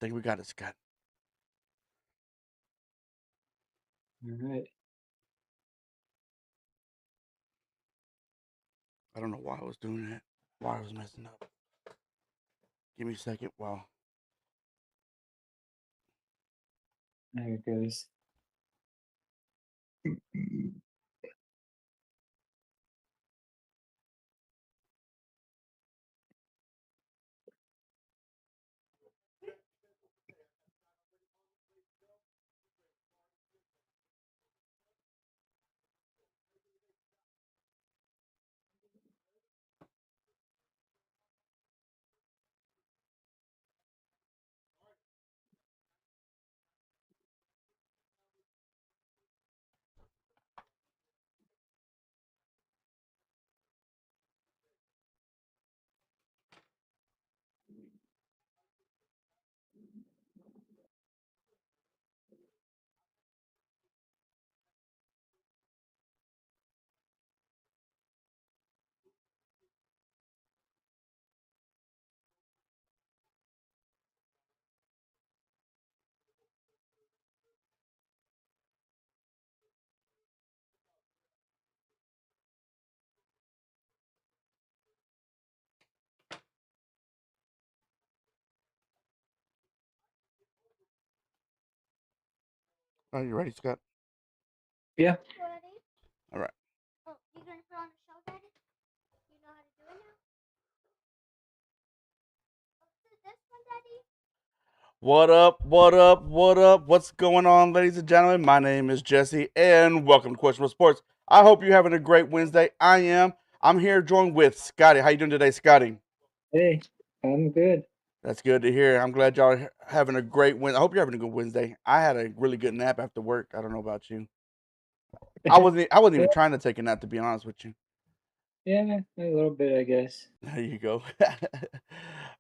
think we got it, Scott. All right. I don't know why I was doing that. Why I was messing up. Give me a second. Wow. There it goes. Are you ready, Scott? Yeah. All right. What up? What up? What up? What's going on, ladies and gentlemen? My name is Jesse, and welcome to Questionable Sports. I hope you're having a great Wednesday. I am. I'm here joined with Scotty. How you doing today, Scotty? Hey, I'm good. That's good to hear. I'm glad y'all are having a great Wednesday. I hope you're having a good Wednesday. I had a really good nap after work. I don't know about you. I wasn't Yeah, even trying to take a nap, to be honest with you. yeah, a little bit, I guess. There you go.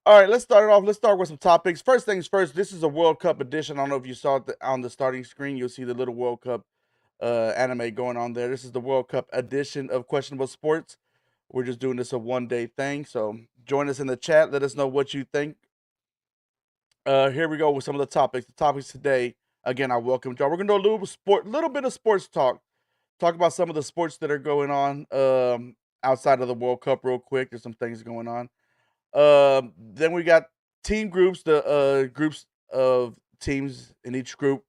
All right, let's start it off. Let's start with some topics. First things first, this is a World Cup edition. I don't know if you saw it on the starting screen. You'll see the little World Cup anime going on there. This is the World Cup edition of Questionable Sports. We're just doing this a one-day thing. So join us in the chat. Let us know what you think. Here we go with some of the topics. The topics today, again, I welcome y'all. We're gonna do a little bit of sports talk. Talk about some of the sports that are going on outside of the World Cup real quick. There's some things going on. Then we got team groups, the groups of teams in each group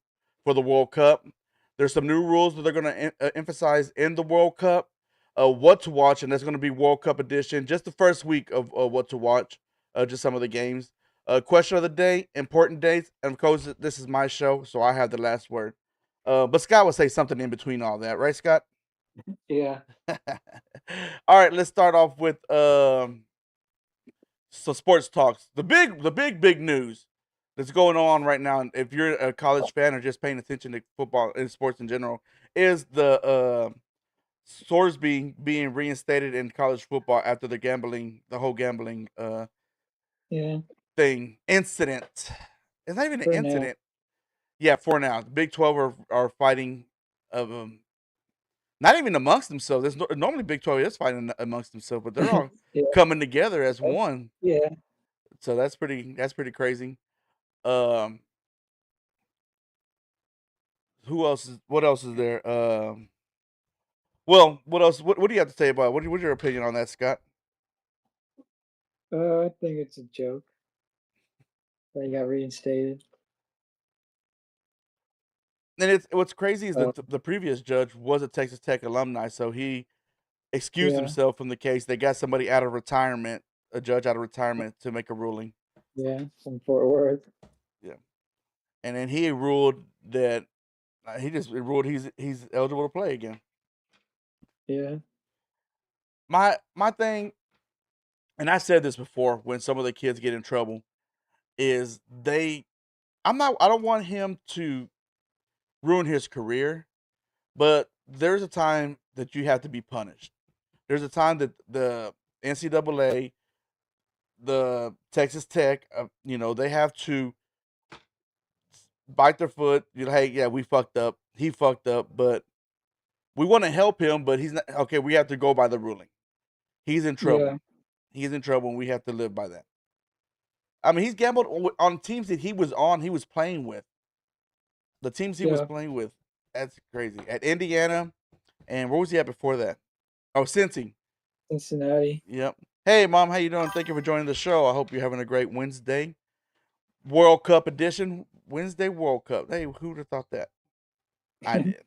for the World Cup. There's some new rules that they're going to emphasize in the World Cup. What to watch, and that's going to be World Cup edition. Just the first week of what to watch, just some of the games. Question of the day, important dates, and of course, this is my show, so I have the last word. But Scott will say something in between all that, right, Scott? Yeah. All right, let's start off with so sports talks. The big news that's going on right now, and if you're a college fan or just paying attention to football and sports in general, is the Source being reinstated in college football after the whole gambling Yeah, thing incident. It's not even an for now. incident. Yeah, for now, the Big 12 are fighting, not even amongst themselves. Normally Big 12 is fighting amongst themselves, but they're all Yeah, coming together as oh, one. yeah. So that's pretty crazy. Um, who else is what else is there? Well, what else? What do you have to say about it? What's your opinion on that, Scott? I think it's a joke that he got reinstated. And it's what's crazy is Um, that the previous judge was a Texas Tech alumni, so he excused yeah, himself from the case. They got somebody out of retirement, a judge out of retirement, to make a ruling. yeah, from Fort Worth. Yeah, and then he ruled that he just ruled he's eligible to play again. Yeah, My thing, and I said this before, when some of the kids get in trouble, is I don't want him to ruin his career, but there's a time that you have to be punished. There's a time that the NCAA, the Texas Tech, they have to bite their foot. Hey, yeah, we fucked up. He fucked up, but we want to help him, but he's not okay. We have to go by the ruling. He's in trouble. yeah, He's in trouble, and we have to live by that. I mean, he's gambled on teams that he was playing with. The teams he was Yeah, playing with. That's crazy. At Indiana, and where was he at before that? Oh, Cincy. Cincinnati. Yep. Hey, Mom, how you doing? Thank you for joining the show. I hope you're having a great Wednesday. World Cup edition. Wednesday World Cup. Hey, who would have thought that? I did.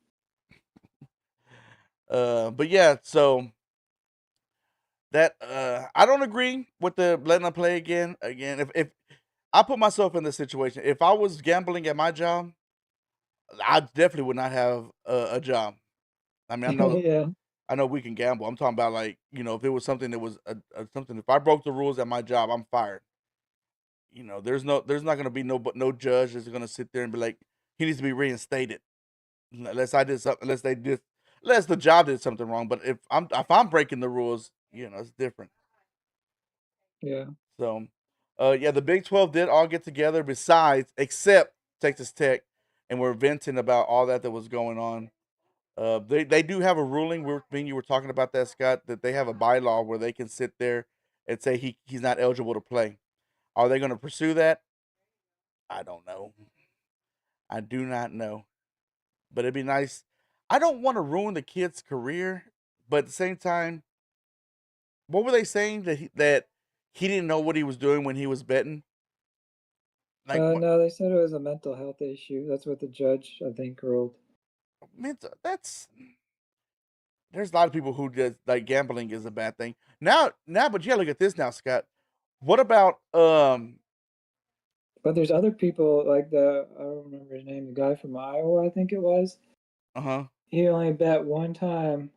But yeah, so that I don't agree with the letting them play again. Again, if I put myself in this situation, if I was gambling at my job, I definitely would not have a job. I mean, Yeah, I know we can gamble. I'm talking about like if it was something that was something. If I broke the rules at my job, I'm fired. There's not going to be no judge that's going to sit there and be like he needs to be reinstated unless I did something unless the job did something wrong. But if I'm breaking the rules, it's different. yeah. So, yeah, the Big 12 did all get together except Texas Tech, and we're venting about all that was going on. They do have a ruling. You were talking about that, Scott, that they have a bylaw where they can sit there and say he's not eligible to play. Are they going to pursue that? I don't know. I do not know. But it'd be nice. I don't want to ruin the kid's career, but at the same time, what were they saying that he didn't know what he was doing when he was betting? Like what? No, they said it was a mental health issue. That's what the judge, I think, ruled. That's there's a lot of people who just like gambling is a bad thing. Now, but yeah, look at this now, Scott. What about But there's other people like I don't remember his name, the guy from Iowa, I think it was. uh-huh. He only bet one time,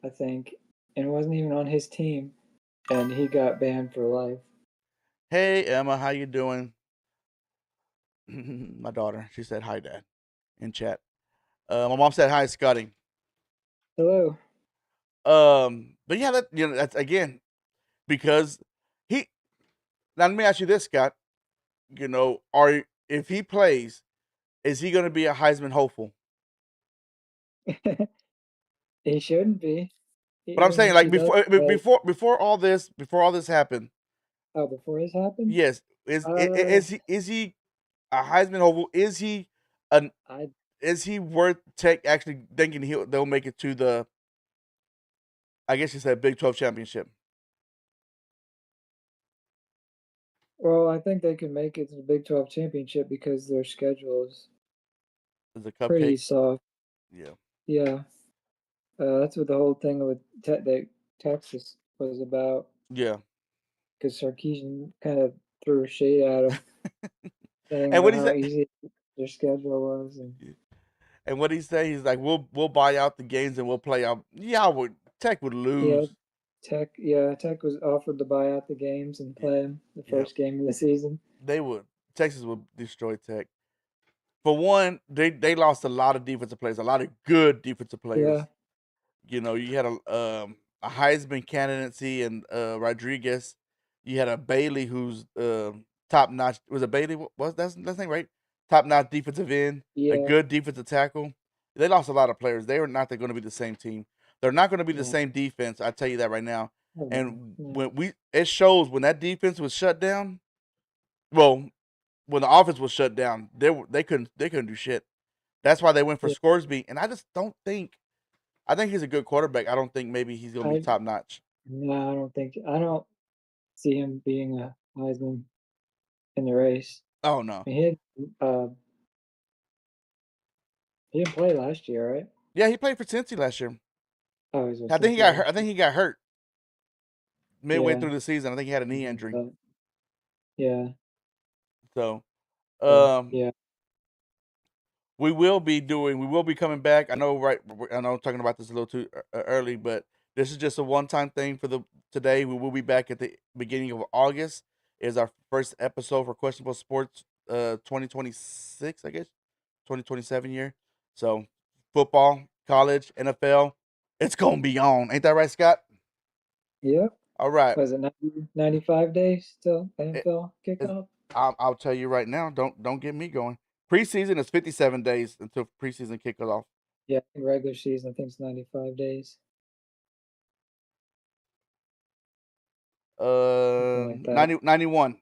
I think, and it wasn't even on his team, and he got banned for life. Hey Emma, how you doing? My daughter, she said hi, Dad, in chat. My mom said hi, Scotty. Hello. But yeah, that's again because he. Now let me ask you this, Scott. Are if he plays, is he going to be a Heisman hopeful? He shouldn't be. But I'm Even saying if like he does play. before all this happened, Oh, before this happened? yes, is Uh, is he a Heisman hopeful? An I is he worth actually thinking they'll make it to the I guess you said Big 12 championship well, I think they can make it to the Big 12 championship because their schedule is as a pretty cupcake? soft. Yeah, Yeah, that's what the whole thing with Texas was about. yeah. Because Sarkeesian kind of threw shade at him, saying And what about he how said, easy their schedule was, and and what he say, he's like, we'll buy out the games and we'll play out. Yeah, Tech would yeah, lose. Tech was offered to buy out the games and Yeah, play them the yeah, first game of the season. they would. Texas would destroy Tech. For one, they lost a lot of defensive players, a lot of good defensive Yeah, players. You had a Heisman candidacy and Rodriguez. You had a Bailey who's top notch. Was it Bailey? Was that's name right? Top notch defensive end, a yeah, good defensive tackle. They lost a lot of players. They were not going to be the same team. They're not going to be the no, same defense. I tell you that right now. no, And no, it shows when that defense was shut down. Well, when the offense was shut down, they couldn't do shit. That's why they went for yeah. Scoresby. And I just don't think I think he's a good quarterback. I don't think maybe he's going to be I top notch. no, I don't see him being a Heisman in the race. Oh no. I mean, he didn't play last year, right? Yeah, he played for Cincy last year. Oh, he was with I think he Cincy got hurt. last I year. think he got hurt midway Yeah, through the season. I think he had a knee injury. but yeah, So, so um, yeah, we will be coming back. I know, right? I know I'm talking about this a little too early, but this is just a one-time thing for the today. We will be back at the beginning of August. Is our first episode for Questionable Sports 2026, I guess 2027 year. So, football, college, NFL, it's gonna be on. Ain't that right, Scott? yep. All right. Was it 95 days till It, NFL it, kickoff? I'll tell you right now. Don't get me going. Preseason is 57 days until preseason kicks off. Yeah, in regular season, I think it's 95 days, something like that. 91.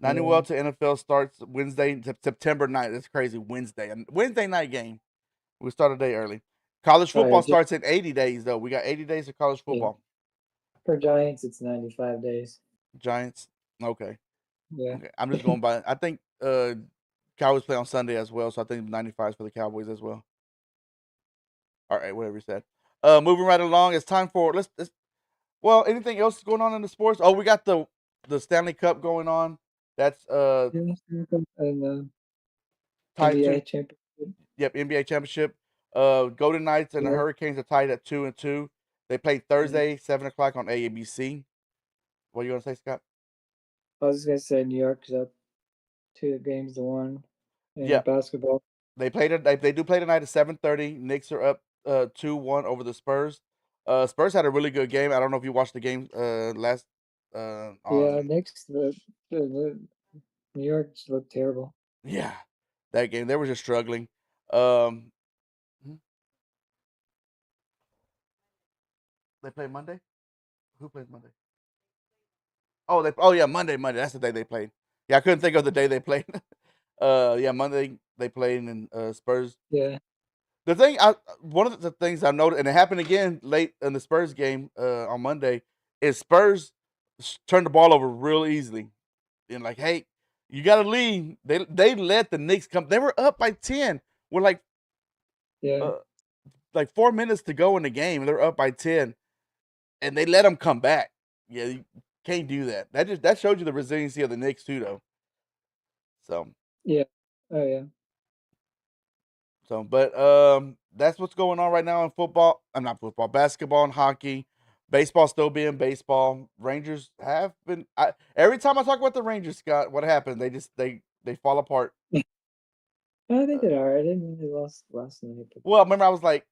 Not well to NFL starts Wednesday, September 9th. That's crazy. Wednesday night game. We start a day early. College football starts in 80 days, though. We got 80 days of college football. For Giants, it's 95 days. Giants. Okay. Yeah. Okay. I'm just going by. I think Cowboys play on Sunday as well, so I think 95 is for the Cowboys as well. All right, whatever you said. Moving right along, it's time for let's. Well, anything else going on in the sports? Oh, we got the Stanley Cup going on. That's and NBA championship. Yep, NBA championship. Golden Knights and the Hurricanes are tied at 2-2. They play Thursday, 7:00 on ABC. What are you gonna say, Scott? I was just gonna say New York's up 2-1 in basketball. They do play tonight at 7:30. Knicks are up 2-1 over the Spurs. Spurs had a really good game. I don't know if you watched the game last. Knicks. The New York just looked terrible. Yeah, that game they were just struggling. They play Monday. Who plays Monday? Monday. That's the day they played. Yeah, I couldn't think of the day they played. Monday they played in Spurs. Yeah. One of the things I noticed, and it happened again late in the Spurs game on Monday, is Spurs turned the ball over real easily. And like, hey, you got to lead. They let the Knicks come. They were up by 10 with like 4 minutes to go in the game. They're up by 10, and they let them come back. Yeah, you can't do that. That showed you the resiliency of the Knicks too, though. So yeah, oh yeah. So, but that's what's going on right now in football. I'm not football, basketball and hockey. Baseball still being baseball. Rangers have been. Every time I talk about the Rangers, Scott, what happened? They fall apart. I think they did all right. They lost last night. Well, remember I was like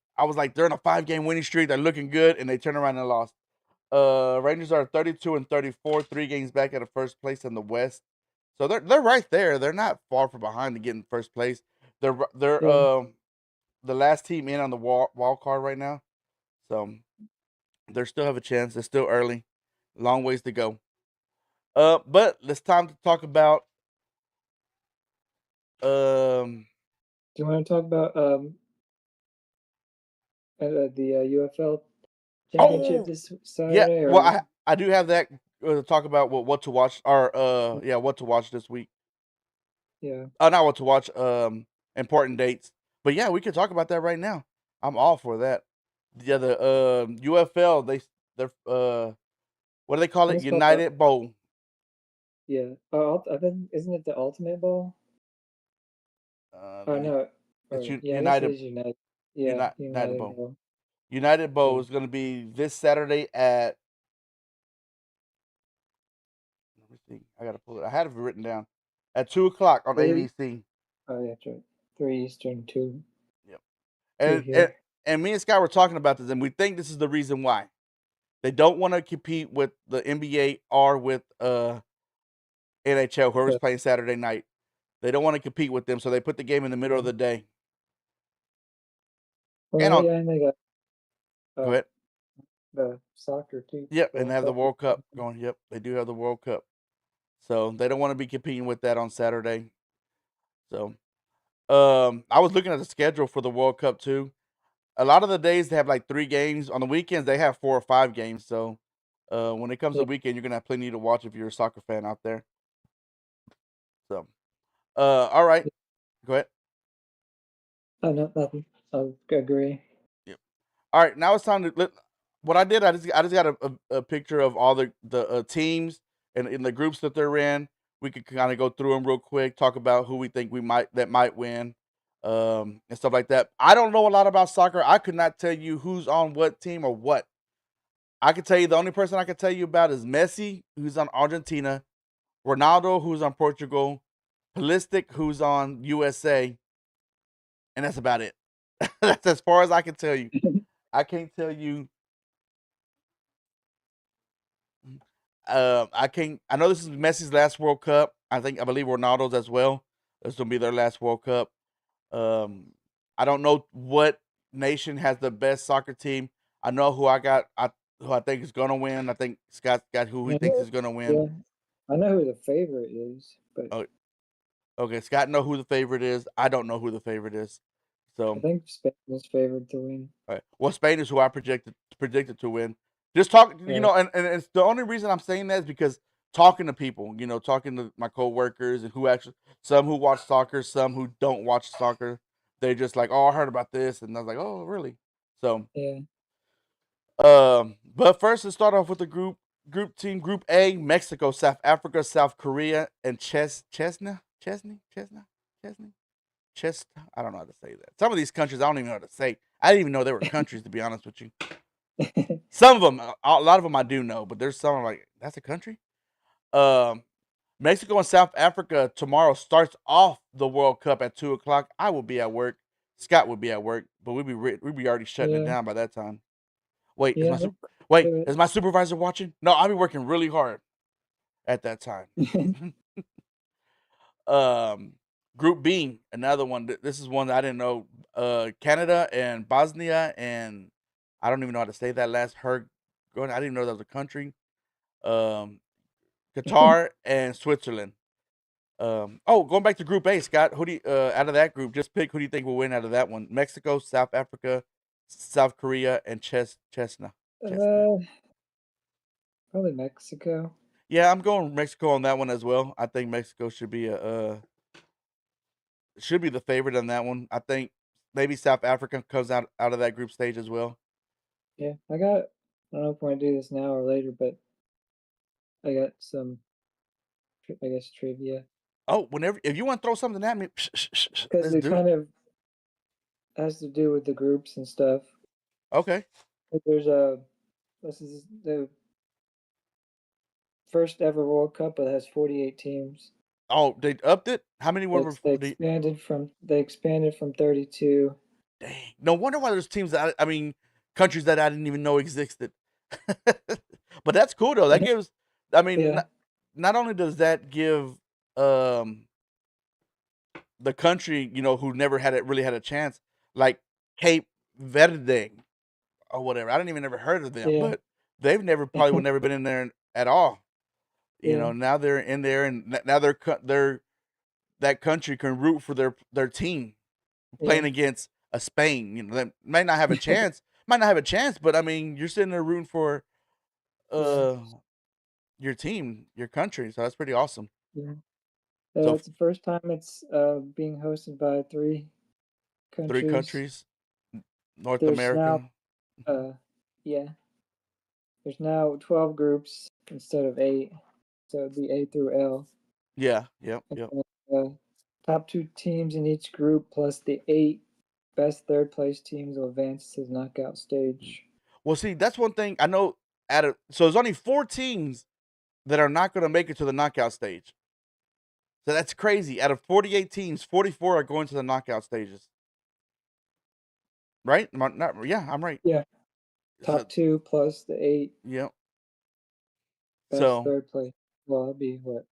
they're in a 5-game winning streak. They're looking good, and they turn around and lost. Rangers are 32-34, 3 games back at a first place in the West. So they're right there. They're not far from behind to get in first place. They're the last team in on the wild card right now, so they still have a chance. It's still early, long ways to go. But it's time to talk about. Do you want to talk about the UFL championship this Saturday? Yeah, well, I do have that to talk about what to watch or what to watch this week. Yeah. Not what to watch. Important dates. But yeah, we could talk about that right now. I'm all for that. Yeah, the UFL they're what do they call it? United Bowl. Yeah. I think isn't it the Ultimate Bowl? No. It's United. Yeah, United Bowl. United Bowl is going to be this Saturday at. Let me see. I got to pull it. I had it written down at 2:00 on ABC. Oh yeah, that's right. 3 Eastern, 2. Yep. And me and Scott were talking about this, and we think this is the reason why they don't want to compete with the NBA or with NHL, whoever's playing Saturday night. They don't want to compete with them, so they put the game in the middle of the day. Well, and they got go ahead. The soccer too. Yep, and they have the World Cup going. Yep, they do have the World Cup. So they don't want to be competing with that on Saturday. So I was looking at the schedule for the World Cup too. A lot of the days they have like 3 games. On the weekends they have 4 or 5 games. So when it comes to the weekend, you're gonna have plenty to watch if you're a soccer fan out there. So all right. Go ahead. Oh no, nothing. I agree. Yep. All right, now it's time to what I did. I just got a picture of all the teams and in the groups that they're in. We could kind of go through them real quick, talk about who we think might win, and stuff like that. I don't know a lot about soccer. I could not tell you who's on what team or what. I could tell you the only person I could tell you about is Messi, who's on Argentina, Ronaldo, who's on Portugal, Pulisic, who's on USA, and that's about it. That's as far as I can tell you. I can't tell you. I can't. I know this is Messi's last World Cup. I believe Ronaldo's as well. This will be their last World Cup. I don't know what nation has the best soccer team. I know who I got. Who I think is gonna win. I think Scott's got who he thinks is gonna win. I know who the favorite is, but Oh, okay. Scott know who the favorite is. I don't know who the favorite is. I So, think Spain is favored to win. all right. Well, Spain is who I predicted to win. Just talk, Right. and it's the only reason I'm saying that is because talking to people, talking to my coworkers and some who watch soccer, some who don't watch soccer, they're just like, oh, I heard about this, and I was like, oh, really? So, Yeah. but first, let's start off with the Group A: Mexico, South Africa, South Korea, and Chesney. I don't know how to say that. Some of these countries I don't even know how to say. I didn't even know they were countries, to be honest with you. Some of them, a lot of them I do know, but there's some I'm like, that's a country. Mexico and South Africa tomorrow starts off the World Cup at 2:00. I will be at work. Scott would be at work, but we'd be already shutting it Yeah. down by that time. Wait, Yeah. is my supervisor watching? No, I'll be working really hard at that time. Group B, another one. This is one that I didn't know. Canada and Bosnia, and I don't even know how to say that last. I didn't even know that was a country. Um, Qatar and Switzerland. Going back to Group A, Scott. Who do you, out of that group? Just pick who do you think will win out of that one? Mexico, South Africa, South Korea, and Chesna. uh, probably Mexico. Yeah, I'm going Mexico on that one as well. I think Mexico should be the favorite on that one. I think maybe South Africa comes out of that group stage as well. Yeah, I don't know if I want to do this now or later, but I got some, I guess, trivia Oh, if you want to throw something at me, because let's it do it. kind of has to do with the groups and stuff. Okay. Like this is the first ever World Cup that has 48 teams. Oh, they upped it. How many were? They expanded from 32. Dang. No wonder why there's teams countries that I didn't even know existed. But that's cool though. That gives. I mean, Yeah, not only does that give um the country who never really had a chance, like Cape Verde or whatever. I didn't even ever heard of them, yeah, but they've probably would never been in there at all. yeah, Now they're in there, and now they're that country can root for their team playing yeah, against a Spain. That might not have a chance. Might not have a chance, but I mean, you're sitting there rooting for yeah, uh your team, your country. So that's pretty awesome. yeah. So It's the first time it's being hosted by three three countries. countries, North There's now, America. Mhm. uh, yeah, there's now 12 groups instead of 8, so it'd be A through L. Yeah. Yep. And Yep. then, top 2 teams in each group plus the 8 best third place teams will advance to the knockout stage. Well, see, that's one thing I know. So there's only 4 teams that are not going to make it to the knockout stage. So that's crazy. Out of 48 teams, 44 are going to the knockout stages. Right? Yeah, I'm right. Yeah, So, top 2 plus the 8 yeah. best So, third place. Well, it'd be what?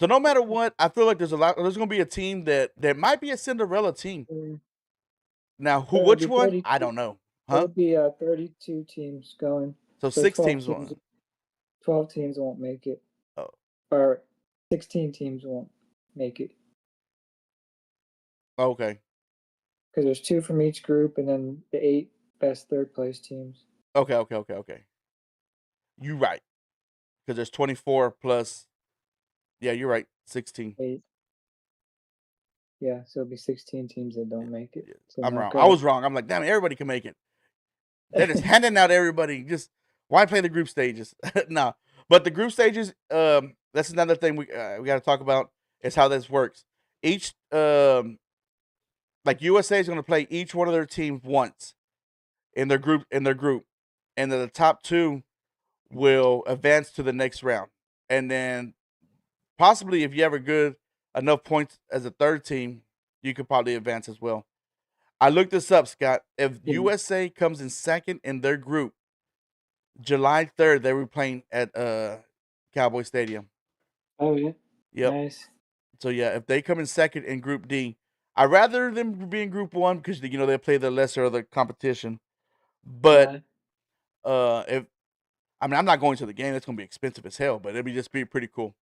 no matter what, I feel like there's going to be a team that might be a Cinderella team. Mm, Now, it'd which be one? 32. I don't know. It Huh? would be 32 teams going. So So 6 teams won. 12 teams won't make it, Oh, or 16 teams won't make it okay. because there's 2 from each group, and then the 8 best third place teams. Okay. You right. Cuz there's 24 plus. Yeah, you're right. 16. 8, yeah, so it'll be 16 teams that Yeah, don't make it yeah. to I'm wrong. I knockout. was wrong. I'm like, damn, everybody can make it. They're just handing out everybody. Just why play the group stages? No, but the group stages. That's another thing we got to talk about is how this works. Each like USA is going to play each one of their teams once in their group, and then the top 2 will advance to the next round, and then possibly if you have a good enough points as a third team, you could probably advance as well. I looked this up, Scott. If Yeah. USA comes in second in their group, July 3rd, they were playing at Cowboy Stadium. Oh, yeah. Yep. Nice. So yeah, if they come in second in Group D, I'd rather them be in Group 1 because they play the lesser of the competition. But Yeah. if I mean, I'm not going to the game. It's gonna be expensive as hell, but it'd be just be pretty cool.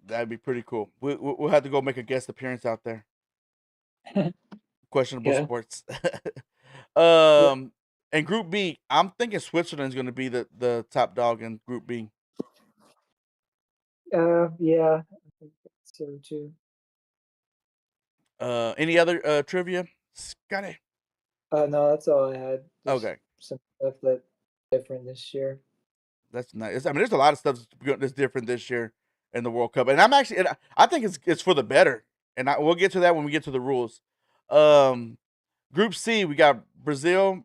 That'd be pretty cool. We'll have to go make a guest appearance out there. Questionable Yeah. sports. Yeah. And Group B, I'm thinking Switzerland's going to be the top dog in Group B. Yeah. I think so too. Any other trivia, Scotty? No, that's all I had. Just Okay, some stuff that's different this year. that's nice. I mean, there's a lot of stuff that's different this year in the World Cup, and I think it's for the better. And we'll get to that when we get to the rules. Group C, we got Brazil,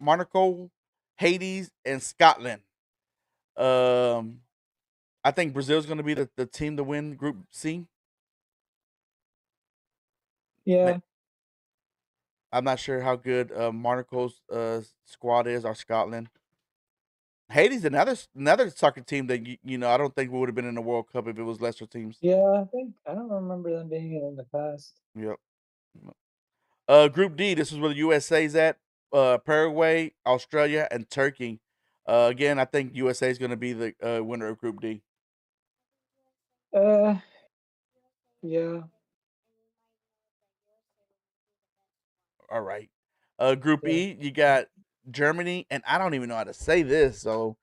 Monaco, Haiti, and Scotland. I think Brazil's going to be the team to win Group C. Yeah. I'm not sure how good Monaco's squad is or Scotland. Haiti's another soccer team that I don't think we would have been in the World Cup if it was lesser teams. Yeah, I don't remember them being in the past. Yep. Group D, this is where the USA's at. Paraguay, Australia, and Turkey. Again, I think USA is going to be the winner of Group D. Uh, yeah, All right. Group yeah. E, you got Germany, and I don't even know how to say this. So,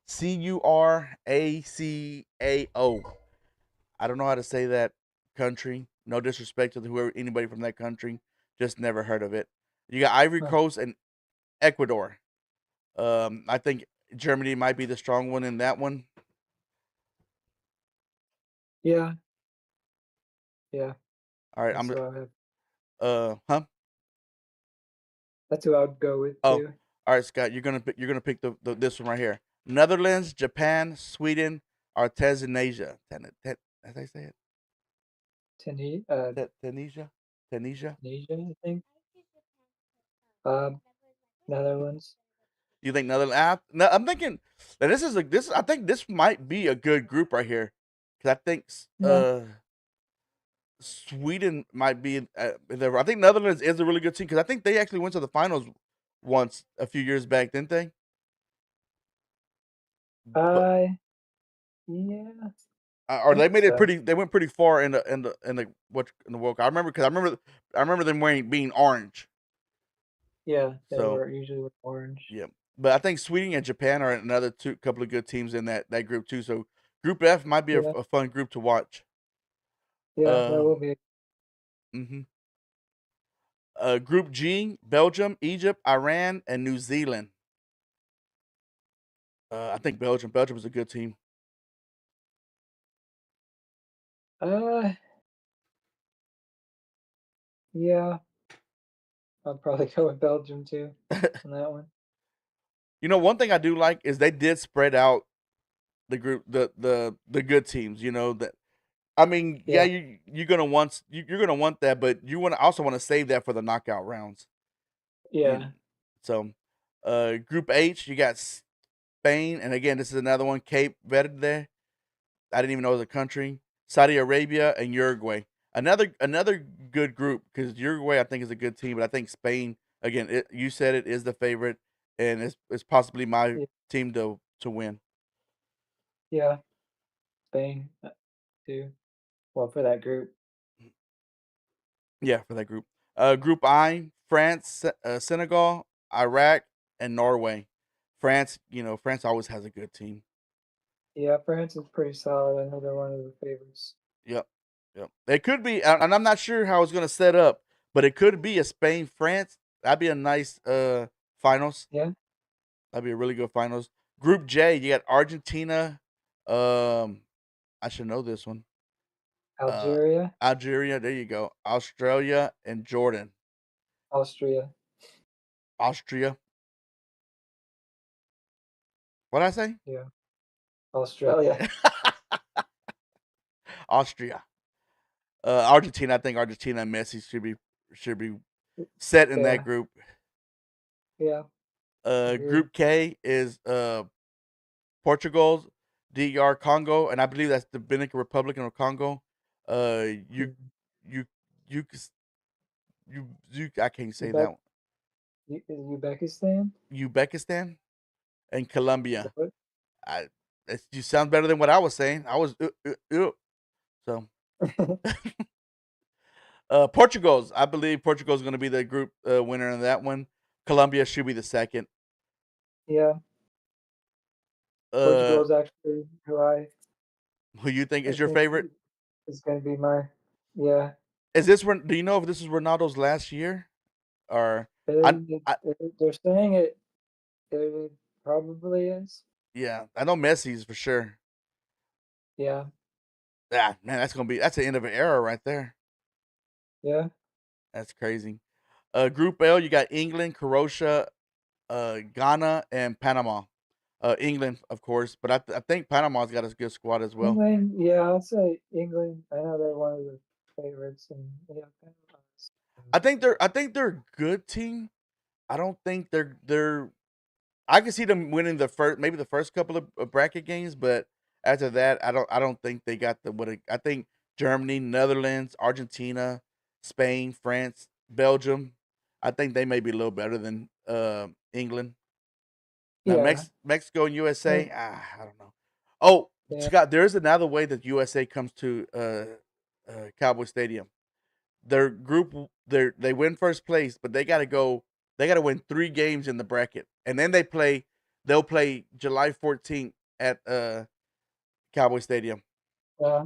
Curacao. I don't know how to say that country. No disrespect to anybody from that country. Just never heard of it. You got Ivory Huh. Coast and Ecuador. I think Germany might be the strong one in that one. Yeah, yeah. All right, That's what I have. huh? That's who I would go with Oh, too. all right, Scott. You're gonna pick this one right here. Netherlands, Japan, Sweden, or Tanzania. How do I say it? Tunisia, Tunisia. Tunisia. Tunisia, I think. Um, Netherlands. You think Netherlands? No, I'm thinking that this. I think this might be a good group right here, because I think Yeah, Sweden might be there. I think Netherlands is a really good team because I think they actually went to the finals once a few years back, didn't they? But I yeah, or I they think made it so. pretty. They went pretty far in the World Cup. I remember them wearing being orange. Yeah, they So were usually with orange. yeah, but I think Sweden and Japan are another couple of good teams in that group too. So Group F might be Yeah, a fun group to watch. yeah, that will Um, be. mhm. Group G: Belgium, Egypt, Iran, and New Zealand. I think Belgium. Belgium is a good team. Uh, yeah, I'll probably go with Belgium too on that one. One thing I do like is they did spread out the group, the good teams. That I mean, yeah, Yeah, you're gonna want that, but you also want to save that for the knockout rounds. You yeah, so, Group H, you got Spain, and again, this is another one, Cape Verde. I didn't even know it was a country. Saudi Arabia and Uruguay. Another good group because Uruguay I think is a good team, but I think Spain again. You said it is the favorite, and it's possibly my yeah, team to win. yeah. Spain too. Well, for that group. Yeah, for that group. Group I: France, Senegal, Iraq, and Norway. France always has a good team. Yeah, France is pretty solid. I know they're one of the favorites. Yep, yep. It could be, and I'm not sure how it's going to set up, but it could be a Spain France. That'd be a nice finals. Yeah, That'd be a really good finals. Group J, you got Argentina. Um, I should know this one. Uh, Algeria, Algeria. There you go. Australia and Jordan. Austria. Austria. What did I say? Yeah, Australia. Austria. Argentina. I think Argentina and Messi should be set in that Yeah, group. yeah, agreed. Group K is Portugal, DR Congo, and I believe that's the Dominican Republic of Congo. You Mhm. you you I can't say that Uzbek, one. Uzbekistan. Uzbekistan. and Colombia. What? You sound better than what I was saying. I was so. Portugal's. I believe Portugal's going to be the group winner in that one. Colombia should be the second. Yeah, Uh, Portugal is actually who you think I is your think favorite? is going to be my. Yeah, Is this? Do you know if this is Ronaldo's last year, or I they're saying it. It probably is. yeah, I know Messi's for sure. Yeah, Ah, man, that's the end of an era right there. yeah, That's crazy. Group L, you got England, Croatia, Ghana, and Panama. England, of course, but I think Panama's got a good squad as well. England. Yeah, I'll say England. I know they're one of the favorites, and yeah, I think they're a good team. I don't think they're. I can see them winning maybe the first couple of bracket games, but after that, I don't think they got I think Germany, Netherlands, Argentina, Spain, France, Belgium. I think they may be a little better than England. Now yeah, Mexico and yeah, USA, I don't know. Oh, yeah, Scott, there is another way that USA comes to Cowboy Stadium. Their group, they win first place, but they got to go. They got to win 3 games in the bracket, and then They'll play July 14th at Cowboy Stadium. yeah.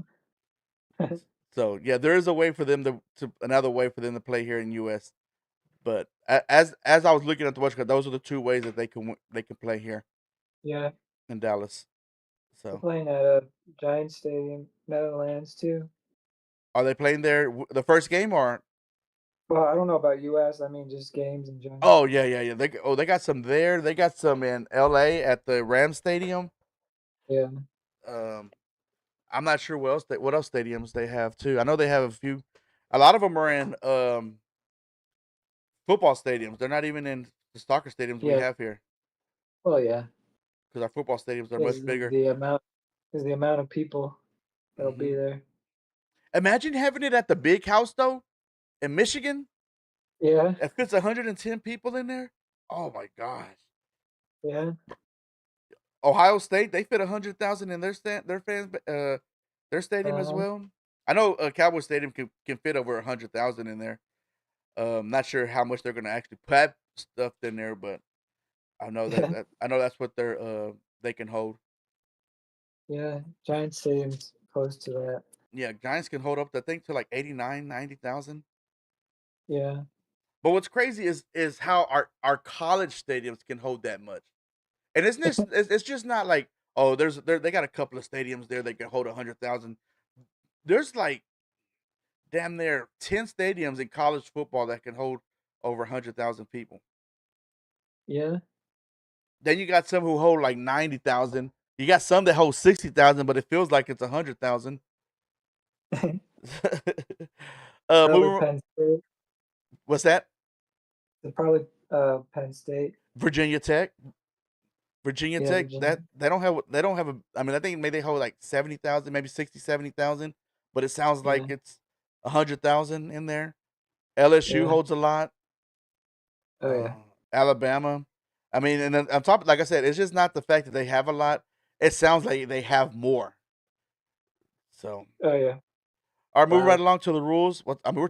So yeah, there is a way for them to another way for them to play here in U.S. But as I was looking at the watch, those are the 2 ways that they can play here Yeah, in Dallas. they're So playing at a Giant Stadium, Netherlands too. are they playing there the first game or? Well, I don't know about US. I mean, just games in general. Oh yeah. They got some there. They got some in L.A. at the Rams Stadium. Yeah, Um, I'm not sure what else stadiums they have too. I know they have a few. A lot of them are in football stadiums. They're not even in the soccer stadiums we yeah. have here Well, yeah, because our football stadiums are because much bigger. the amount of people that'll be Hmm. there. Imagine having it at the big house though in Michigan. Yeah, It fits 110 people in there. Oh my gosh. yeah, Ohio State, they fit 100,000 in their fans their stadium as uh-huh. well. I know Cowboy Stadium can fit over 100,000 in there. Not sure how much they're gonna actually put stuff in there, but Yeah, I know that's what they can hold. yeah. Giant Stadium's close to that. Yeah, Giants can hold up I think to like 89, 90,000. Yeah, But what's crazy is how our college stadiums can hold that much. And it's just not like, oh, they got a couple of stadiums there that can hold 100,000. There's like damn near 10 stadiums in college football that can hold over 100,000 people. yeah, Then you got some who hold like 90,000. You got some that hold 60,000, but it feels like it's 100,000. probably Moving. Penn State. What's that? Probably Penn State. Virginia Tech. Virginia Yeah, Tech. Virginia. That they don't have a. I mean, I think maybe they hold like 70,000, maybe 60, 70,000, but it sounds like Yeah, it's 100,000 in there. LSU yeah. holds a lot. Oh yeah, Alabama. I mean, and then on top, like I said, it's just not the fact that they have a lot. It sounds like they have more. So, oh yeah. all right, moving right Wow. along to the rules. I mean,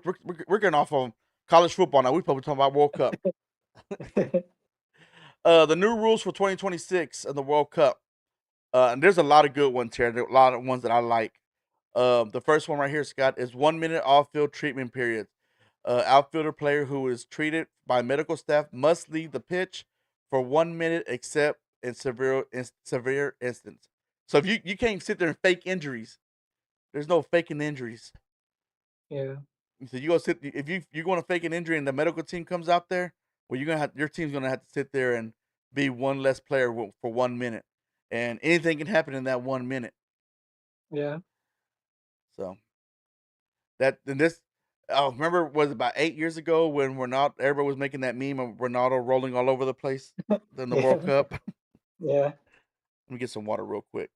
we're getting off on college football now. We're probably talking about World Cup. The new rules for 2026 of the World Cup. And there's a lot of good ones here. There are a lot of ones that I like. The first one right here, Scott, is 1 minute off-field treatment period. Outfielder player who is treated by medical staff must leave the pitch for 1 minute, except in severe instance. So if you can't sit there and fake injuries, there's no faking injuries. Yeah, So you go sit if you're going to fake an injury and the medical team comes out there, well, your team's gonna have to sit there and be one less player for 1 minute, and anything can happen in that 1 minute. yeah, So that and this, oh, remember was it about 8 years ago when everybody was making that meme of Ronaldo rolling all over the place in the World yeah, Cup. yeah. Let me get some water real quick.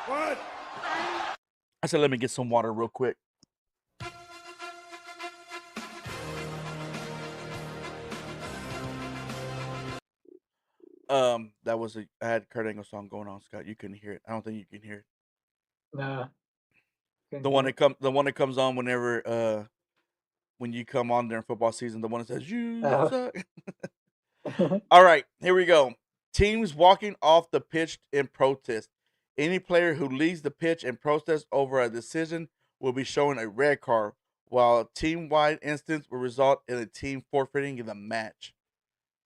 What? I said, let me get some water real quick. That was I had Kurt Angle song going on, Scott. You couldn't hear it. I don't think you can hear it. Nah, couldn't The one hear that it. comes on whenever when you come on during football season, the one that says you Oh. suck. All right, here we go. Teams walking off the pitch in protest. Any player who leaves the pitch in protest over a decision will be shown a red card, while a team-wide instance will result in a team forfeiting the match.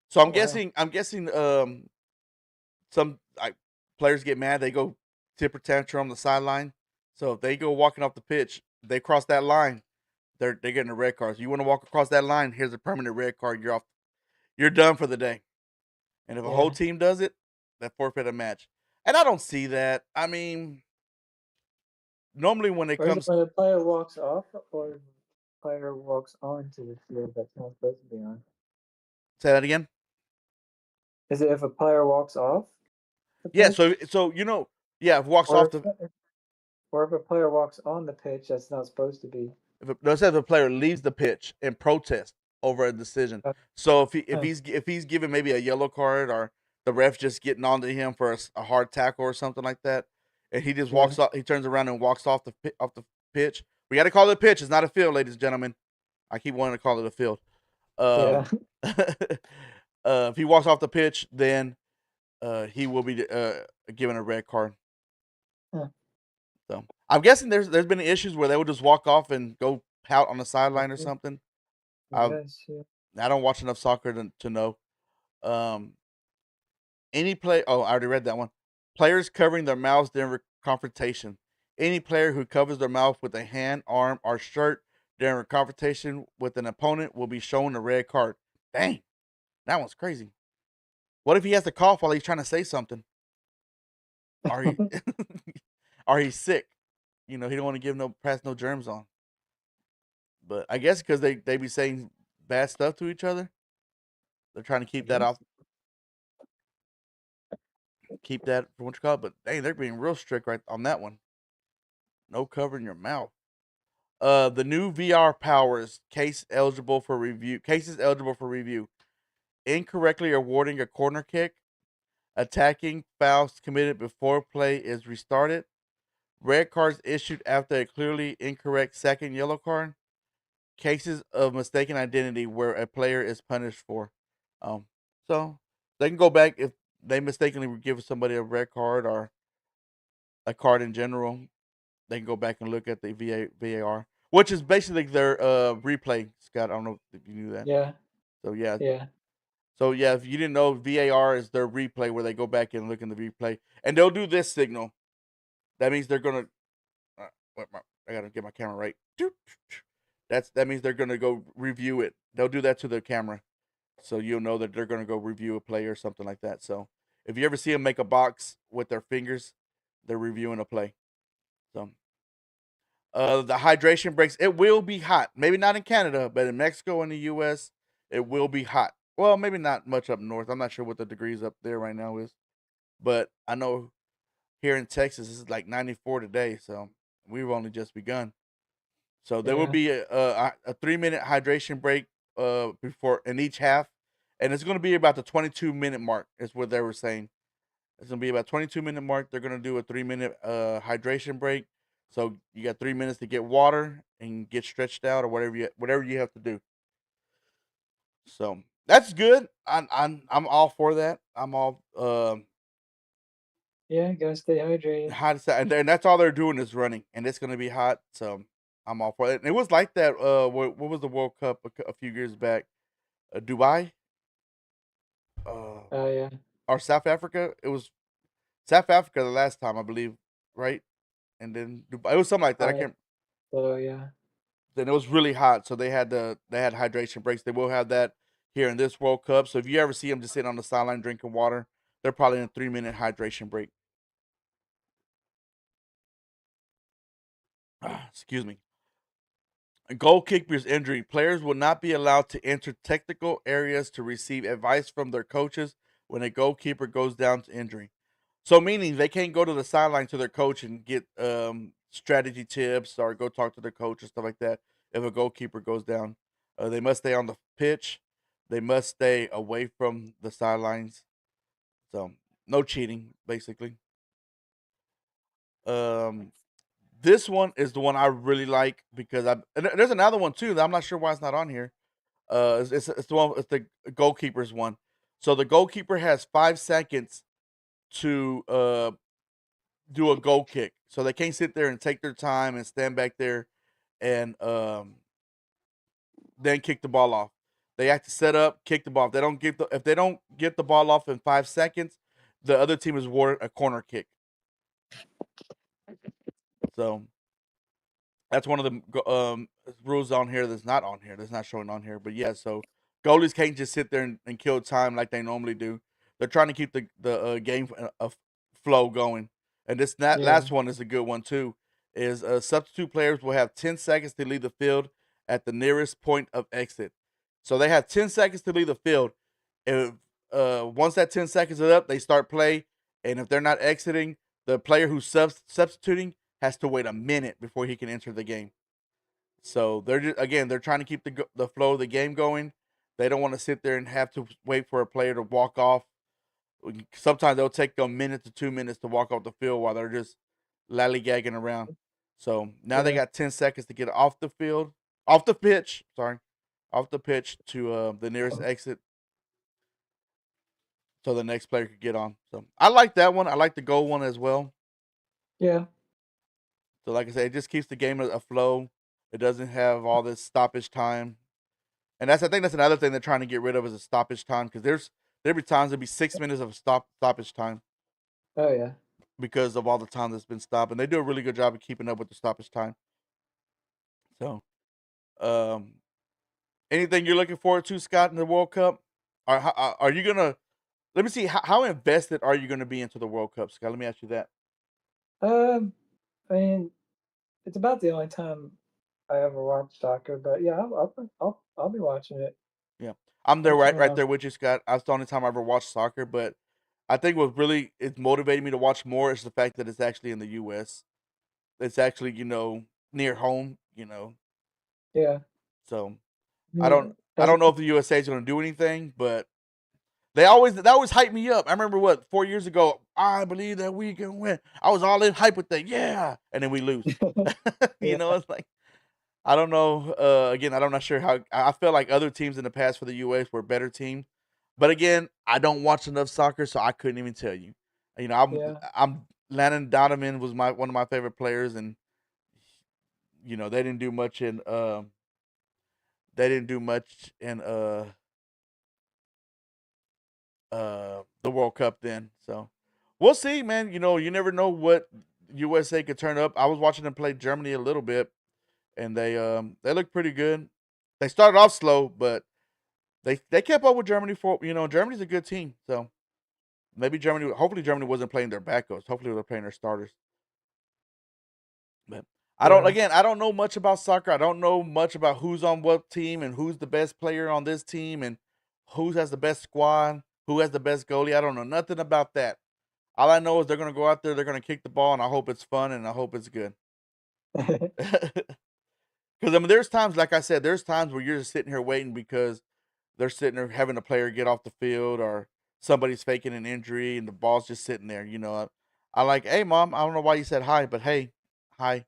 So I'm Wow. guessing some like players get mad, they go temper tantrum on the sideline. So if they go walking off the pitch, they cross that line, they're getting a red card. So you want to walk across that line, here's a permanent red card. You're off. You're done for the day. And if a whole Yeah. team does it, that forfeit a match. And I don't see that. I mean, normally when it Or is it comes, when the player walks off or the player walks onto the field that's not supposed to be on? say that again. Is it if a player walks off the Yeah. pitch? So yeah, if it walks off Or the, if a player walks on the pitch that's not supposed to be? let's say if a player leaves the pitch in protest over a decision. Uh, So huh. if he's given maybe a yellow card or the ref just getting onto him for a hard tackle or something like that, and he just Yeah. walks off, he turns around and walks off the pitch. We got to call it a pitch. It's not a field, ladies and gentlemen. I keep wanting to call it a field. Yeah. If he walks off the pitch, then he will be given a red card. Huh. So I'm guessing there's been issues where they would just walk off and go pout on the sideline or Okay. something. I Yes. Yeah. I don't watch enough soccer to know. Um, any play. Oh, I already read that one. Players covering their mouths during confrontation. Any player who covers their mouth with a hand, arm, or shirt during a confrontation with an opponent will be shown a red card. Dang, that one's crazy. What if he has to cough while he's trying to say something? Are he are he sick? You know, he don't want to pass no germs on. But I guess because they be saying bad stuff to each other, they're trying to I keep that guess. off, keep that for what you call it. But dang, they're being real strict right on that one. No covering your mouth. The new VR powers cases eligible for review. Incorrectly awarding a corner kick, attacking fouls committed before play is restarted, red cards issued after a clearly incorrect second yellow card, cases of mistaken identity where a player is punished for. Um, so they can go back if they mistakenly give somebody a red card or a card in general. They can go back and look at the VAR, which is basically their replay. Scott, I don't know if you knew that. Yeah. So yeah, Yeah. if you didn't know, VAR is their replay where they go back and look in the replay, and they'll do this signal. That means they're gonna. I gotta get my camera right. That means they're gonna go review it. They'll do that to the camera, so you'll know that they're gonna go review a play or something like that. So if you ever see them make a box with their fingers, they're reviewing a play. So the hydration breaks. It will be hot. Maybe not in Canada, but in Mexico and the U.S., it will be hot. Well, maybe not much up north. I'm not sure what the degrees up there right now is, but I know here in Texas it's like 94 today. So we've only just begun. So there will Yeah. be a 3-minute hydration break before in each half, and it's going to be about the 22-minute mark. Is what they were saying. It's going to be about 22-minute mark. They're going to do a 3-minute hydration break. So you got 3 minutes to get water and get stretched out or whatever you have to do. So that's good. I'm all for that. I'm all Yeah. Gotta stay hydrated. hot and that's all they're doing is running, and it's gonna be hot. So I'm all for it. And it was like that. What was the World Cup a few years back? Dubai, uh, Oh yeah. or South Africa? It was South Africa the last time I believe, right? And then Dubai. It was something like that. I I. can't. So yeah. Then it was really hot, so they had hydration breaks. They will have that here in this World Cup. So if you ever see them just sitting on the sideline drinking water, they're probably in a 3-minute hydration break. Excuse me. A goalkeeper's injury. Players will not be allowed to enter technical areas to receive advice from their coaches when a goalkeeper goes down to injury. So meaning they can't go to the sideline to their coach and get strategy tips or go talk to their coach or stuff like that. If a goalkeeper goes down, they must stay on the pitch. They must stay away from the sidelines. So no cheating, basically. This one is the one I really like because there's another one too that I'm not sure why it's not on here. It's the one, it's the goalkeeper's one. So the goalkeeper has 5 seconds to do a goal kick. So they can't sit there and take their time and stand back there and then kick the ball off. They have to set up, kick the ball. If they don't get the ball off in 5 seconds, the other team is awarded a corner kick. So that's one of the rules on here that's not on here. That's not showing on here. But yeah, so goalies can't just sit there and kill time like they normally do. They're trying to keep the game flow going. And this last one is a good one too. Is substitute players will have 10 seconds to leave the field at the nearest point of exit. So they have 10 seconds to leave the field. If once that 10 seconds is up, they start play. And if they're not exiting, the player who's substituting has to wait a minute before he can enter the game. So they're trying to keep the flow of the game going. They don't want to sit there and have to wait for a player to walk off. Sometimes they'll take a minute to 2 minutes to walk off the field while they're just lollygagging around. So now they got 10 seconds to get off the pitch to the nearest exit, so the next player could get on. So I like that one. I like the goal one as well. Yeah. So like I said, it just keeps the game aflow. It doesn't have all this stoppage time. And I think that's another thing they're trying to get rid of is a stoppage time, because there'll be times there'll be 6 minutes of stoppage time. Oh yeah. Because of all the time that's been stopped, and they do a really good job of keeping up with the stoppage time. So, anything you're looking forward to, Scott, in the World Cup? Are you gonna? Let me see. How invested are you gonna be into the World Cup, Scott? Let me ask you that. I mean, it's about the only time I ever watched soccer, but yeah, I'll be watching it. Yeah, I'm there right there with you, Scott. That's the only time I ever watched soccer, but I think what really is motivating me to watch more is the fact that it's actually in the U.S. It's actually near home. Yeah. So I Yeah. don't know if the USA is going to do anything, but they always hype me up. I remember 4 years ago, I believe that we can win. I was all in hype with that, yeah, and then we lose. Yeah. It's like I don't know. Again, I'm not sure how. I feel like other teams in the past for the US were better teams, but again, I don't watch enough soccer, so I couldn't even tell you. Yeah. I'm Landon Donovan was one of my favorite players, and they didn't do much in the World Cup then. So we'll see, man. You never know what USA could turn up. I was watching them play Germany a little bit, and they look pretty good. They started off slow, but they kept up with Germany for Germany's a good team. So hopefully Germany wasn't playing their backups. Hopefully they're playing their starters. But I don't know much about soccer. I don't know much about who's on what team and who's the best player on this team and who has the best squad, who has the best goalie. I don't know nothing about that. All I know is they're going to go out there, they're going to kick the ball, and I hope it's fun and I hope it's good. Because there's times, like I said, there's times where you're just sitting here waiting because they're sitting there having a player get off the field or somebody's faking an injury and the ball's just sitting there. I like, hey, mom, I don't know why you said hi, but hey, hi,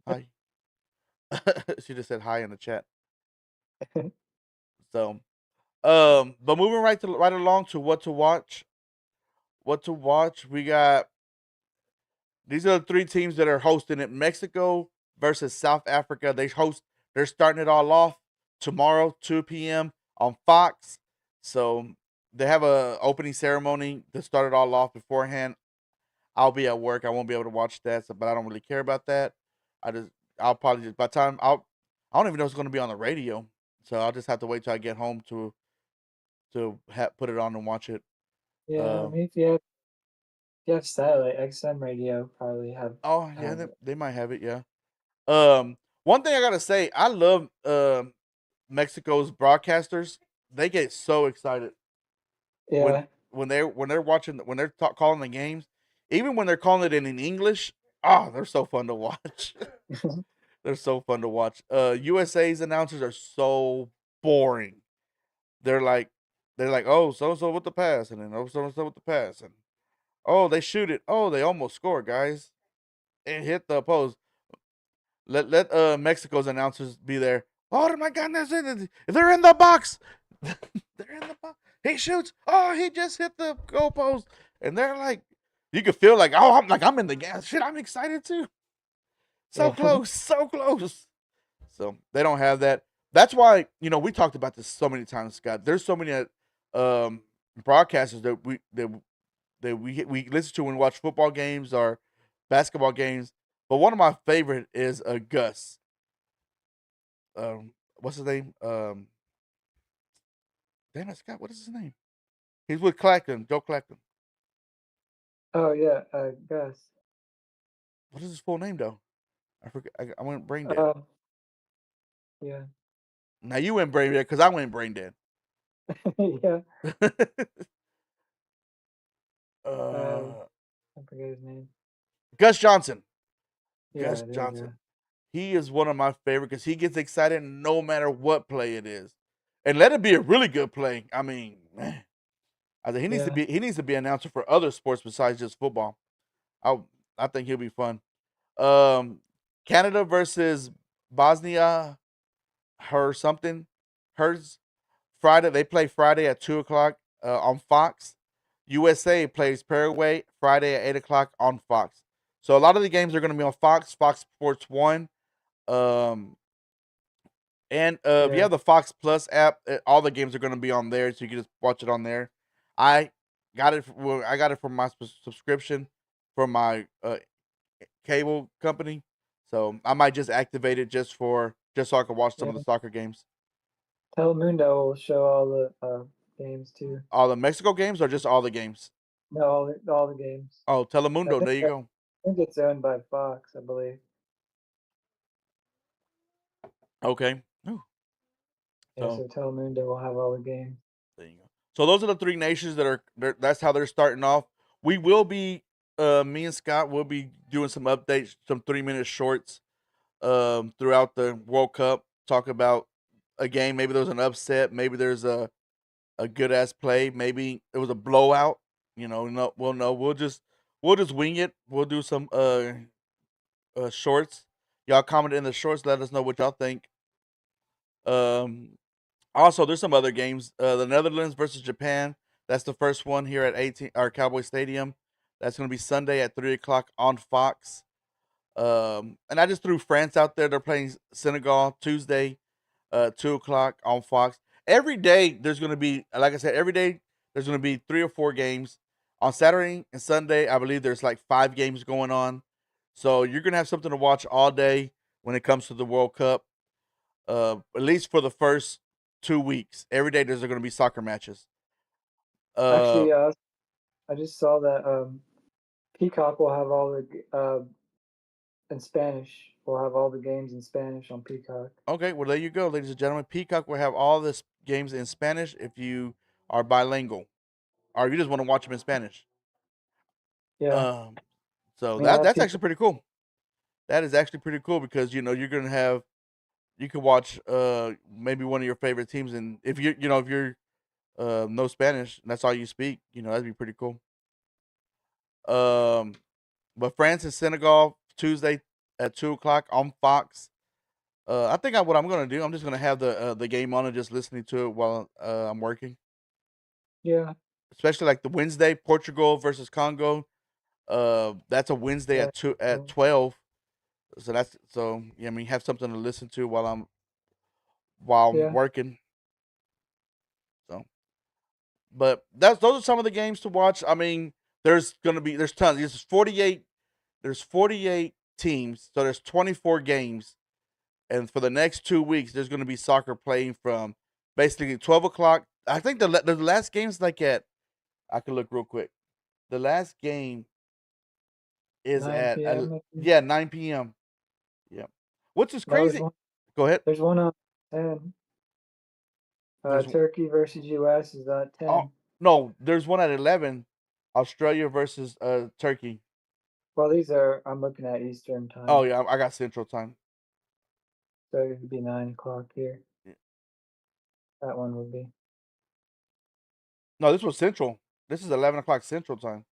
hi. She just said hi in the chat. So, but moving right along to what to watch. What to watch? We got these are the three teams that are hosting it: Mexico versus South Africa. They're starting it all off tomorrow, 2 p.m. on Fox. So they have a opening ceremony to start it all off beforehand. I'll be at work. I won't be able to watch that, but I don't really care about that. I'll probably just by the time I don't even know it's going to be on the radio, so I'll just have to wait till I get home to put it on and watch it. Yeah, I mean, if you have satellite, XM radio probably have. Oh yeah, they might have it. Yeah. One thing I gotta say, I love Mexico's broadcasters. They get so excited Yeah. when they're calling the games, even when they're calling it in English. Oh, they're so fun to watch. They're so fun to watch. USA's announcers are so boring. They're like they're like, oh, so and so with the pass, and then oh, so and so with the pass, and oh, they shoot it. Oh, they almost scored, guys. It hit the post. Let Mexico's announcers be there. Oh my goodness, they're in the box. They're in the box. He shoots. Oh, he just hit the goalpost, and they're like, you can feel like, oh, I'm in the gas. Shit, I'm excited too. So Yeah. close, so close. So they don't have that. That's why we talked about this so many times, Scott. There's so many um, broadcasters that we listen to when we watch football games or basketball games. But one of my favorite is Gus. What's his name? Damn it, Scott. What is his name? He's with Clacton, Joe Clacton. Oh yeah, Gus. What is his full name though? I forget. I went brain dead. Um, yeah, Now you went brain dead because I went brain dead. yeah. uh, I forget his name. Gus Johnson. Yeah, Gus there you go. Johnson. He is one of my favorite because he gets excited no matter what play it is, and let it be a really good play. I mean, man, I think Yeah, he needs to be an announcer for other sports besides just football. I I think he'll be fun. Um, Canada versus Bosnia, her something, hers Friday. They play Friday at 2 o'clock on Fox. USA plays Paraguay Friday at 8 o'clock on Fox. So a lot of the games are going to be on Fox, Fox Sports One, um, and if you yeah, have the Fox Plus app, all the games are going to be on there, so you can just watch it on there. I I got it from my subscription from my cable company, so I might just activate it just so I can watch some of the yeah. soccer games. Telemundo will show all the games too. All the Mexico games or just all the games? No, all the games. Oh, I Telemundo, think there you I go. think it's owned by Fox, I believe. Okay. Ooh, Yeah, so so Telemundo will have all the games. there you go. So those are the three nations that that's how they're starting off. We will be me and Scott will be doing some updates, some 3 minute shorts throughout the World Cup. Talk about a game. Maybe there was an upset. Maybe there's a good ass play. Maybe it was a blowout. No, we'll know. We'll just wing it. We'll do some shorts. Y'all comment in the shorts. Let us know what y'all think. Um, Also, there's some other games. The Netherlands versus Japan. That's the first one here at 18 or Cowboy Stadium. That's going to be Sunday at 3 o'clock on Fox. And I just threw France out there. They're playing Senegal Tuesday, 2 o'clock on Fox. Every day there's going to be, like I said, every day there's going to be 3 or 4 games. On Saturday and Sunday, I believe there's like 5 games going on. So you're going to have something to watch all day when it comes to the World Cup. At least for the first 2 weeks, every day there's going to be soccer matches. Uh, Actually, I just saw that Peacock will have all the in Spanish. We'll have all the games in Spanish on Peacock. okay, well there you go, ladies and gentlemen. Peacock will have all this games in Spanish if you are bilingual, or if you just want to watch them in Spanish. Yeah, Um, so I mean, I have that's Peacock. actually pretty cool. That is actually pretty cool because you're gonna have you can watch maybe one of your favorite teams, and if you're no Spanish and that's all you speak, that'd be pretty cool. Um, but France and Senegal Tuesday at 2 o'clock on Fox. I think what I'm gonna do, I'm just gonna have the game on and just listening to it while I'm working. Yeah, Especially like the Wednesday, Portugal versus Congo. That's a Wednesday yeah, at two at cool. 12. So yeah. I mean, have something to listen to while I'm Yeah, working. So, but those are some of the games to watch. I mean, there's tons. There's 48 teams, so there's 24 games. And for the next 2 weeks, there's going to be soccer playing from basically 12 o'clock. I think the last game's like at, I can look real quick. The last game is 9 at p.m. I think. yeah 9 p.m. Yeah, which is No, there's crazy. one. Go ahead. There's one on 10. There's Turkey versus U.S. is at oh 10. no, there's one at 11. Australia versus Turkey. Well, these are I'm looking at Eastern Oh time, yeah, I got Central Time. so it would be 9 o'clock here. Yeah. That one would be. No, this was Central. This is 11 o'clock Central time.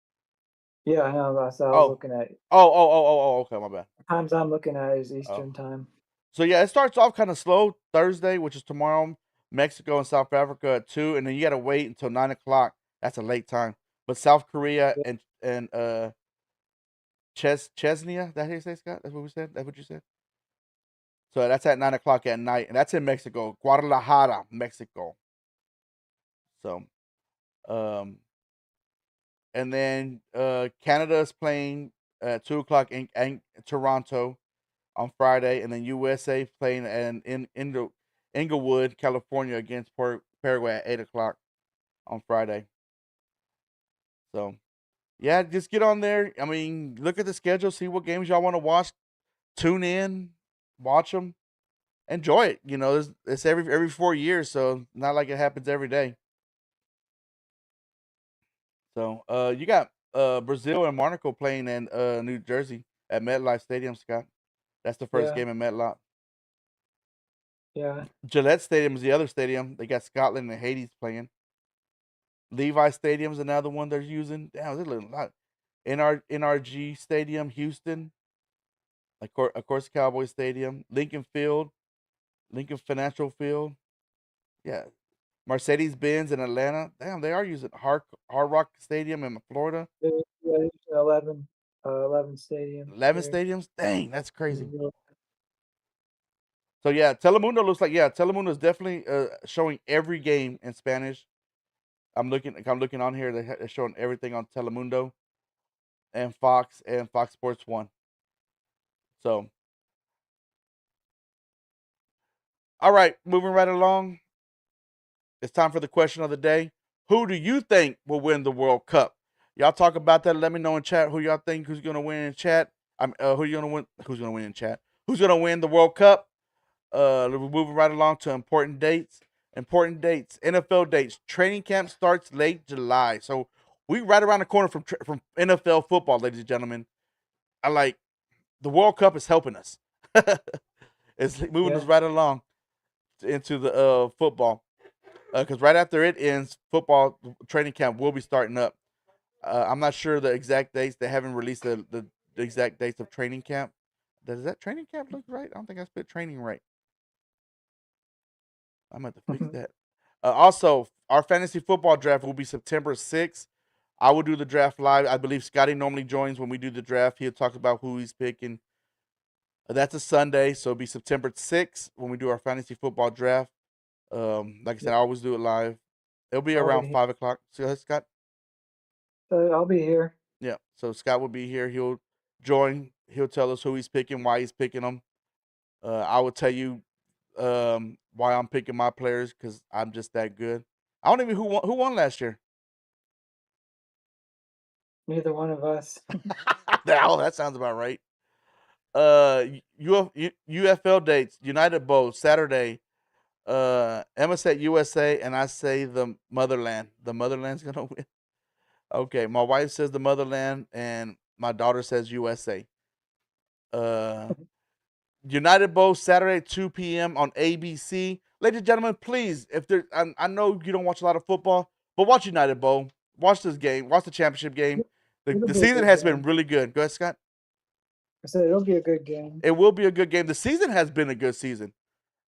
Yeah, I know. I was Oh. looking at Okay, my bad. the times I'm looking at is Oh. Eastern time. So yeah, it starts off kind of slow Thursday, which is tomorrow. Mexico and South Africa at 2, and then you got to wait until 9 o'clock. That's a late time. But South Korea Yeah. and Chesnia, that how you say, Scott? That's what we said. That's what you said. So that's at 9 o'clock at night, and that's in Mexico, Guadalajara, Mexico. So, and then Canada is playing at 2 o'clock in Toronto on Friday, and then USA playing in Inglewood, California against Paraguay at 8 o'clock on Friday. So, yeah, just get on there. I mean, look at the schedule, see what games y'all want to watch, tune in, watch them, enjoy it. You know, it's every 4 years, so not like it happens every day. So, you got Brazil and Monaco playing in New Jersey at MetLife Stadium, Scott. That's the first Yeah. game in MetLife. Yeah. Gillette Stadium is the other stadium. They got Scotland and Haiti playing. Levi Stadium's another one they're using. Damn, there's a lot. NRG Stadium, Houston. Of course, Cowboy Stadium. Lincoln Field. Lincoln Financial Field. Yeah. Mercedes Benz in Atlanta. Damn, they are using Hard Rock Stadium in Florida. Yeah, 11 stadiums 11 there. stadiums. Dang, that's crazy. Yeah. So yeah, Telemundo looks like Telemundo is definitely showing every game in Spanish. I'm looking on here. They're showing everything on Telemundo and Fox Sports 1. So, all right, moving right along. It's time for the question of the day. Who do you think will win the World Cup? Y'all talk about that. Let me know in chat who y'all think who's gonna win in chat. Who you gonna win? Who's gonna win in chat? Who's gonna win the World Cup? We're moving right along to important dates. Important dates. NFL dates. Training camp starts late July, so we right around the corner from NFL football, ladies and gentlemen. I like the World Cup is helping us. It's moving us Yeah. right along into the football. Because right after it ends, football training camp will be starting up. I'm not sure the exact dates. They haven't released the exact dates of training camp. Does that training camp look right? I don't think I spelled training right. I'm going to fix that. Also, our fantasy football draft will be September 6th. I will do the draft live. I believe Scotty normally joins when we do the draft. He'll talk about who he's picking. That's a Sunday, so it'll be September 6th when we do our fantasy football draft. Like I said, I always do it live. It'll be around 5 o'clock. So, Scott? I'll be here. Yeah, so Scott will be here. He'll join. He'll tell us who he's picking, why he's picking them. I will tell you why I'm picking my players because I'm just that good. I don't even who won last year. Neither one of us. That sounds about right. UFL dates, United Bowl, Saturday. Emma said USA, and I say the motherland. The motherland's gonna win. Okay, my wife says the motherland, and my daughter says USA. United Bowl Saturday 2 p.m. on ABC. Ladies and gentlemen, please, if there, I know you don't watch a lot of football, but watch United Bowl. Watch this game. Watch the championship game. The season has been really good. Go ahead, Scott. I said it'll be a good game. It will be a good game. The season has been a good season.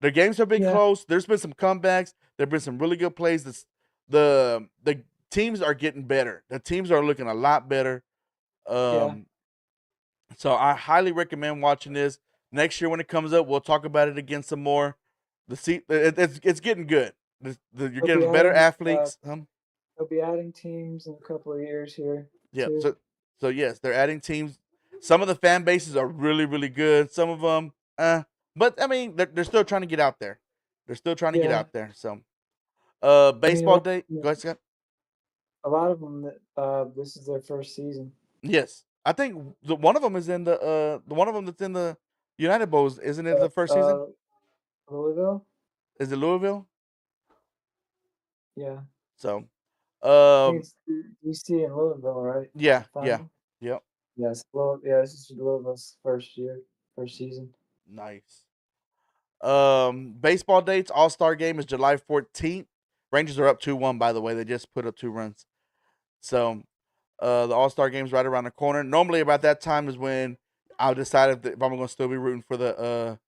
The games have been close. There's been some comebacks. There've been some really good plays. The teams are getting better. The teams are looking a lot better. So I highly recommend watching this. Next year when it comes up, we'll talk about it again some more. It's getting good. You're getting better athletes. They'll be adding teams in a couple of years here. Yeah. So yes, they're adding teams. Some of the fan bases are really, really good. Some of them, but I mean, they're still trying to get out there. They're still trying to get out there. So, baseball day. Go ahead, Scott. A lot of them this is their first season. Yes, I think one of them is in the one of them that's in the United Bowls. Isn't it the first season? Louisville. Is it Louisville? Yeah. So, it's DC and Louisville, right? Yeah. Yep. Yes. Well, yeah. This is Louisville's first season. Nice. Baseball dates. All-Star game is July 14th. Rangers are up 2-1, by the way. They just put up 2 runs. So the All-Star game's right around the corner. Normally about that time is when I'll decide if I'm going to still be rooting for the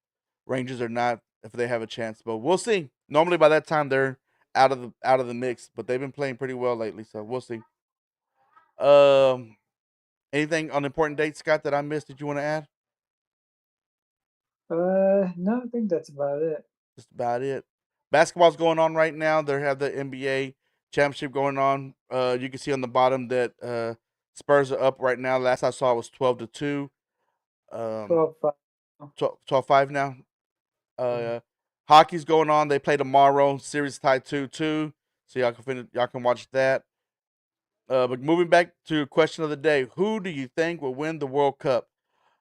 Rangers or not, if they have a chance. But we'll see. Normally by that time they're out of the mix, but they've been playing pretty well lately, so we'll see. Anything on important dates, Scott, that I missed that you want to add? No, I think that's about it. Just about it. Basketball's going on right now. They have the NBA championship going on. You can see on the bottom that Spurs are up right now. Last I saw it was 12-2. 12-5. 12-5 now. Yeah. Hockey's going on. They play tomorrow. Series tied 2-2. So y'all can watch that. But moving back to question of the day, who do you think will win the World Cup?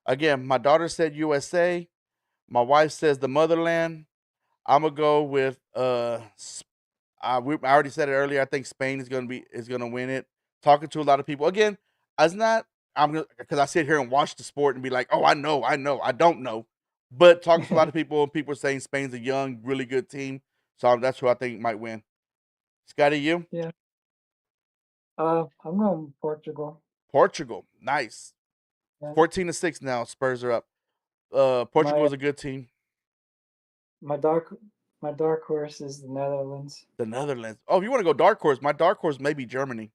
Again, my daughter said USA. My wife says the motherland. I'm gonna go with I already said it earlier. I think Spain is gonna win it. Talking to a lot of people again, it's not. I'm gonna because I sit here and watch the sport and be like, oh, I know, I don't know. But talking to a lot of people and people are saying Spain's a young, really good team, so that's who I think might win. Scotty, you? Yeah. I'm going with Portugal. Portugal, nice. Yeah. 14-6 now. Spurs are up. Portugal is a good team. My dark horse is the Netherlands. The Netherlands. Oh, if you want to go dark horse, my dark horse may be Germany.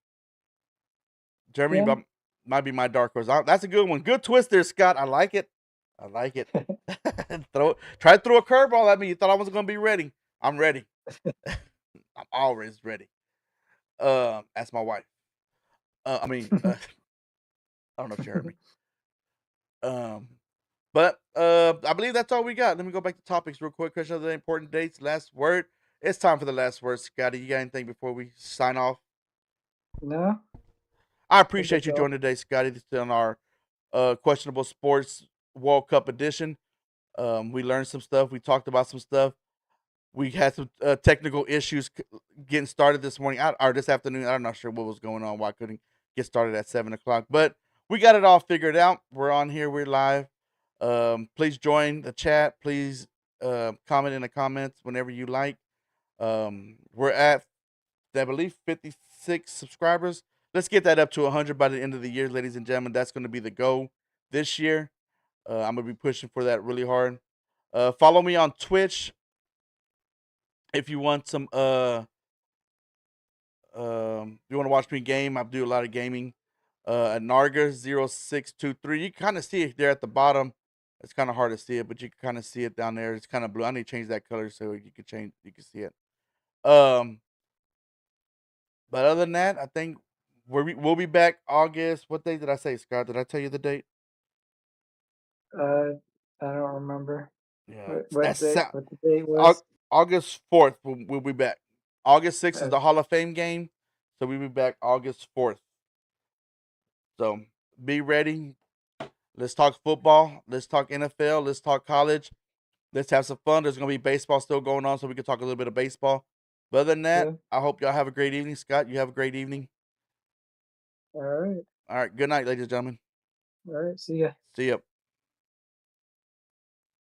Germany Yeah. might be my dark horse. That's a good one. Good twist there, Scott. I like it. I like it. Try to throw a curveball at me. You thought I wasn't gonna be ready. I'm ready. I'm always ready. That's my wife. I don't know if you heard me. But I believe that's all we got. Let me go back to topics real quick. Question of the important dates. Last word. It's time for the last word, Scotty. You got anything before we sign off? No. I appreciate you joining today, Scotty. This is on our questionable sports World Cup edition. We learned some stuff. We talked about some stuff. We had some technical issues getting started this morning or this afternoon. I'm not sure what was going on. Why I couldn't get started at 7:00, but we got it all figured out. We're on here. We're live. Please join the chat. Please comment in the comments whenever you like. We're at, I believe, 56 subscribers. Let's get that up to 100 by the end of the year, ladies and gentlemen. That's going to be the goal this year. I'm going to be pushing for that really hard. Follow me on Twitch if you want some if you want to watch me game. I do a lot of gaming. At Narga0623. You can kind of see it there at the bottom. It's kind of hard to see it, but you can kind of see it down there. It's kind of blue. I need to change that color so you can see it. But other than that, I think we'll be back August. What day did I say, Scott? Did I tell you the date? I don't remember. Yeah, What the date was? August 4th. We'll be back. August 6th is the Hall of Fame game, so we'll be back August 4th. So be ready. Let's talk football. Let's talk NFL. Let's talk college. Let's have some fun. There's gonna be baseball still going on, so we can talk a little bit of baseball. But other than that, I hope y'all have a great evening. Scott, you have a great evening. All right. All right. Good night, ladies and gentlemen. All right. See ya. See ya.